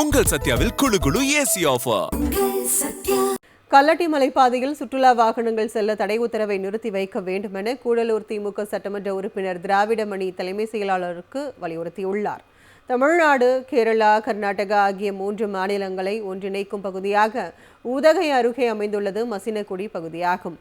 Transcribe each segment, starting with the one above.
உங்கள் சத்யாவில் குளு குளு ஏசி ஆஃபர். கல்லட்டி மலைப்பாதையில் சுற்றுலா வாகனங்கள் செல்ல தடை உத்தரவை நிறுத்தி வைக்க வேண்டும் என கூடலூர் திமுக சட்டமன்ற உறுப்பினர் திராவிடமணி தலைமை செயலாளருக்கு வலியுறுத்தியுள்ளார். தமிழ்நாடு, கேரளா, கர்நாடகா ஆகிய 3 மாநிலங்களை ஒன்றிணைக்கும் பகுதியாக உதகை அருகே அமைந்துள்ளது மசினகுடி பகுதியாகும்.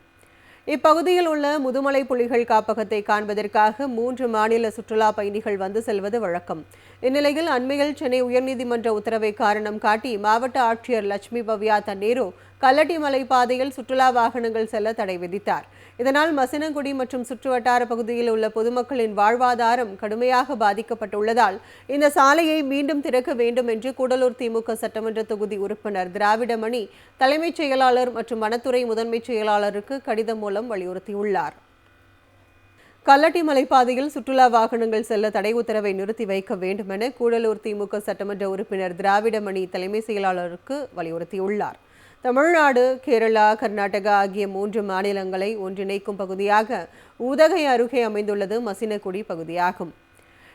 இப்பகுதியில் உள்ள முதுமலை புலிகள் காப்பகத்தை காண்பதற்காக 3 மாநில சுற்றுலா பயணிகள் வந்து செல்வது வழக்கம். இந்நிலையில் அண்மையில் சென்னை உயர்நீதிமன்ற உத்தரவை காரணம் காட்டி மாவட்ட ஆட்சியர் லட்சுமி பவ்யா தண்ணீரோ கல்லட்டி மலை பாதையில் சுற்றுலா வாகனங்கள் செல்ல தடை விதித்தார். இதனால் மசினகுடி மற்றும் சுற்றுவட்டார பகுதியில் உள்ள பொதுமக்களின் வாழ்வாதாரம் கடுமையாக பாதிக்கப்பட்டுள்ளதால் இந்த சாலையை மீண்டும் திறக்க வேண்டும் என்று கூடலூர் திமுக சட்டமன்ற தொகுதி உறுப்பினர் திராவிடமணி தலைமைச் செயலாளர் மற்றும் வனத்துறை முதன்மைச் செயலாளருக்கு கடிதம் மூலம் வலியுறுத்தியுள்ளார். கல்லட்டி மலைப்பாதையில் சுற்றுலா வாகனங்கள் செல்ல தடை உத்தரவை நிறுத்தி வைக்க வேண்டும் என கூடலூர் திமுக சட்டமன்ற உறுப்பினர் திராவிடமணி தலைமை செயலாளருக்கு வலியுறுத்தியுள்ளார். தமிழ்நாடு, கேரளா, கர்நாடகா ஆகிய 3 மாநிலங்களை ஒன்றிணைக்கும் பகுதியாக உதகை அருகே அமைந்துள்ளது மசினகுடி பகுதியாகும்.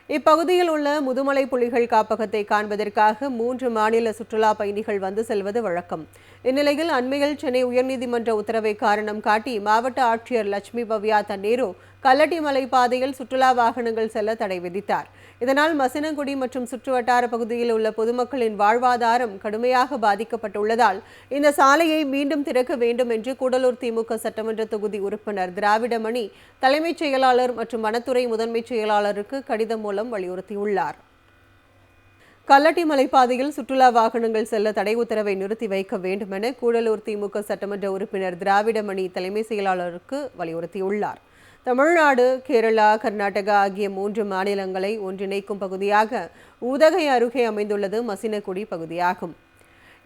இப்பகுதியில் உள்ள முதுமலை புலிகள் காப்பகத்தை காண்பதற்காக 3 மாநில சுற்றுலா பயணிகள் வந்து செல்வது வழக்கம். இந்நிலையில் அண்மையில் சென்னை உயர்நீதிமன்ற உத்தரவை காரணம் காட்டி மாவட்ட ஆட்சியர் லட்சுமி பவ்யா தண்ணீரோ கல்லட்டி மலை பாதையில் சுற்றுலா வாகனங்கள் செல்ல தடை விதித்தார். இதனால் மசினகுடி மற்றும் சுற்றுவட்டார பகுதியில் உள்ள பொதுமக்களின் வாழ்வாதாரம் கடுமையாக பாதிக்கப்பட்டுள்ளதால் இந்த சாலையை மீண்டும் திறக்க வேண்டும் என்று கூடலூர் திமுக சட்டமன்ற தொகுதி உறுப்பினர் திராவிடமணி தலைமைச் செயலாளர் மற்றும் வனத்துறை முதன்மைச் செயலாளருக்கு கடிதம் மூலம் வலியுறுத்தியுள்ளார். கல்லட்டி மலைப்பாதையில் சுற்றுலா வாகனங்கள் செல்ல தடை உத்தரவை நிறுத்தி வைக்க வேண்டும் என கூடலூர் திமுக சட்டமன்ற உறுப்பினர் திராவிடமணி தலைமை செயலாளருக்கு வலியுறுத்தியுள்ளார். தமிழ்நாடு, கேரளா, கர்நாடகா ஆகிய 3 மாநிலங்களை ஒன்றிணைக்கும் பகுதியாக உதகை அருகே அமைந்துள்ளது மசினகுடி பகுதியாகும்.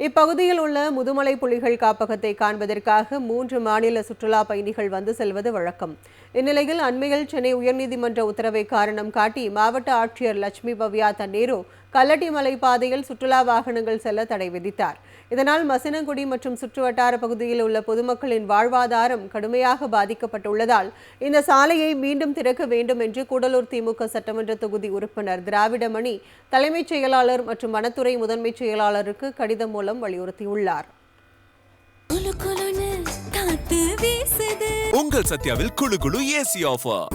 இப்பகுதியில் உள்ள முதுமலை புலிகள் காப்பகத்தை காண்பதற்காக 3 மாநில சுற்றுலா பயணிகள் வந்து செல்வது வழக்கம். இந்நிலையில் அண்மையில் சென்னை உயர்நீதிமன்ற உத்தரவை காரணம் காட்டி மாவட்ட ஆட்சியர் லட்சுமி பவ்யா தண்ணீரோ கல்லட்டி மலை பாதையில் சுற்றுலா வாகனங்கள் செல்ல தடை விதித்தார். இதனால் மசினகுடி மற்றும் சுற்றுவட்டார பகுதியில் உள்ள பொதுமக்களின் வாழ்வாதாரம் கடுமையாக பாதிக்கப்பட்டுள்ளதால் இந்த சாலையை மீண்டும் திறக்க வேண்டும் என்று கூடலூர் திமுக சட்டமன்ற தொகுதி உறுப்பினர் திராவிடமணி தலைமைச் செயலாளர் மற்றும் வனத்துறை முதன்மைச் செயலாளருக்கு கடிதம் மூலம் வலியுறுத்தியுள்ளார். உங்கள் சத்யாவில் குளு குளு ஏசி ஆஃபர்.